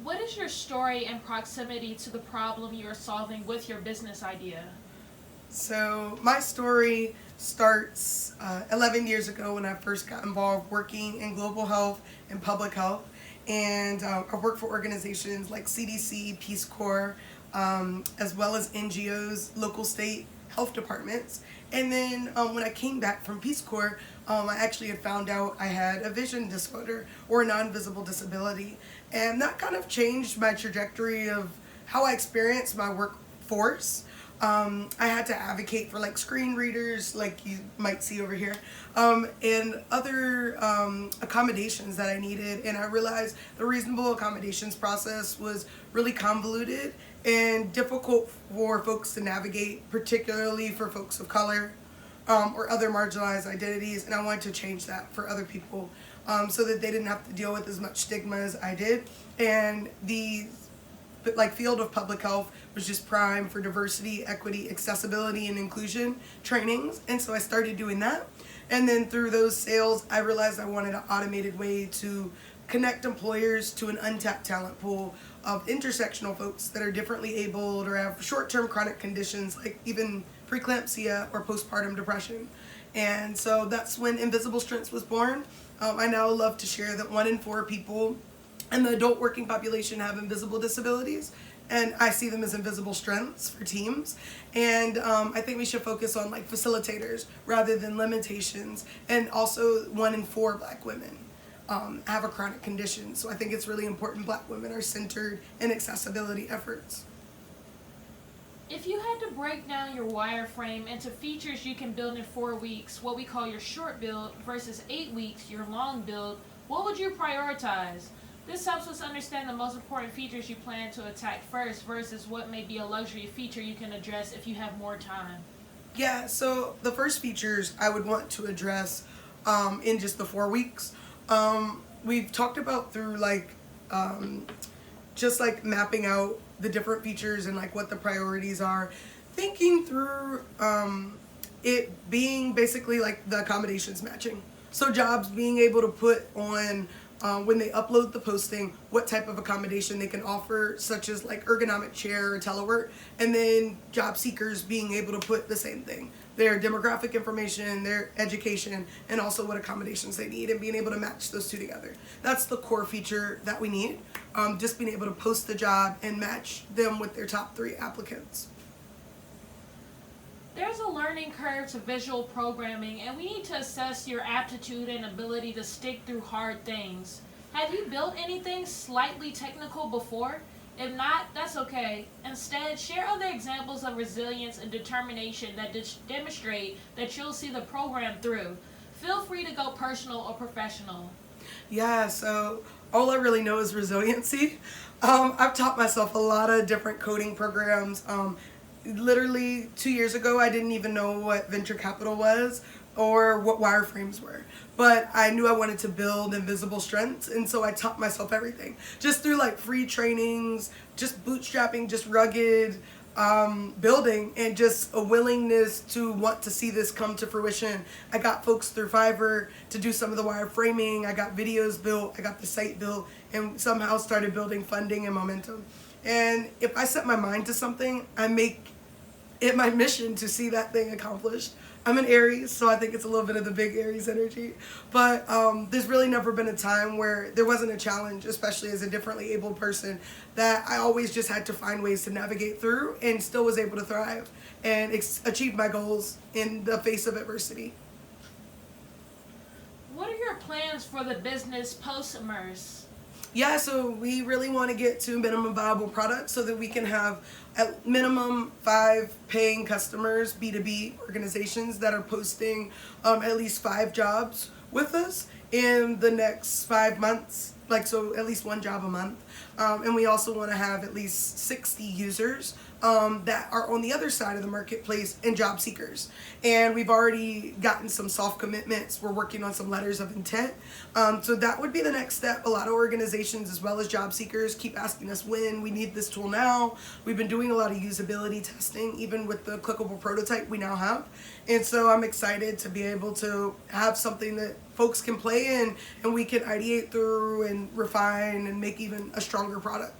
What is your story and proximity to the problem you are solving with your business idea? So my story starts 11 years ago when I first got involved working in global health and public health. And I worked for organizations like CDC, Peace Corps, as well as NGOs, local state health departments. And then when I came back from Peace Corps, I actually had found out I had a vision disorder or a non-visible disability. And that kind of changed my trajectory of how I experienced my workforce. I had to advocate for like screen readers, like you might see over here, and other accommodations that I needed. And I realized the reasonable accommodations process was really convoluted and difficult for folks to navigate, particularly for folks of color or other marginalized identities. And I wanted to change that for other people so that they didn't have to deal with as much stigma as I did. And the field of public health was just prime for diversity, equity, accessibility, and inclusion trainings. And so I started doing that. And then through those sales, I realized I wanted an automated way to connect employers to an untapped talent pool of intersectional folks that are differently abled or have short-term chronic conditions like even preeclampsia or postpartum depression. And so that's when Invisible Strengths was born. I now love to share that 1 in 4 people and the adult working population have invisible disabilities, and I see them as invisible strengths for teams. And I think we should focus on like facilitators rather than limitations. And also 1 in 4 Black women have a chronic condition, so I think it's really important Black women are centered in accessibility efforts. If you had to break down your wireframe into features you can build in 4 weeks, what we call your short build, versus 8 weeks, your long build, what would you prioritize? This helps us understand the most important features you plan to attack first versus what may be a luxury feature you can address if you have more time. Yeah, so the first features I would want to address in just the 4 weeks. We've talked about through just like mapping out the different features and like what the priorities are, thinking through it being basically like the accommodations matching. So jobs being able to put on when they upload the posting, what type of accommodation they can offer, such as like ergonomic chair or telework, and then job seekers being able to put the same thing, their demographic information, their education, and also what accommodations they need, and being able to match those two together. That's the core feature that we need, just being able to post the job and match them with their top 3 applicants. There's a learning curve to visual programming, and we need to assess your aptitude and ability to stick through hard things. Have you built anything slightly technical before? If not, that's okay. Instead, share other examples of resilience and determination that demonstrate that you'll see the program through. Feel free to go personal or professional. Yeah, so all I really know is resiliency. I've taught myself a lot of different coding programs. Literally 2 years ago, I didn't even know what venture capital was or what wireframes were. But I knew I wanted to build invisible strengths, and so I taught myself everything. Just through like free trainings, just bootstrapping, just rugged building, and just a willingness to want to see this come to fruition. I got folks through Fiverr to do some of the wireframing. I got videos built, I got the site built, and somehow started building funding and momentum. And if I set my mind to something, I make it my mission to see that thing accomplished. I'm an Aries, so I think it's a little bit of the big Aries energy. But there's really never been a time where there wasn't a challenge, especially as a differently abled person, that I always just had to find ways to navigate through and still was able to thrive and achieve my goals in the face of adversity. What are your plans for the business post-immerse? Yeah, so we really want to get to minimum viable products so that we can have at minimum 5 paying customers, B2B organizations that are posting at least 5 jobs with us in the next 5 months, so at least 1 job a month. And we also want to have at least 60 users that are on the other side of the marketplace and job seekers. And we've already gotten some soft commitments. We're working on some letters of intent. So that would be the next step. A lot of organizations as well as job seekers keep asking us when we need this tool now. We've been doing a lot of usability testing, even with the clickable prototype we now have. And so I'm excited to be able to have something that folks can play in and we can ideate through and refine and make even a stronger product.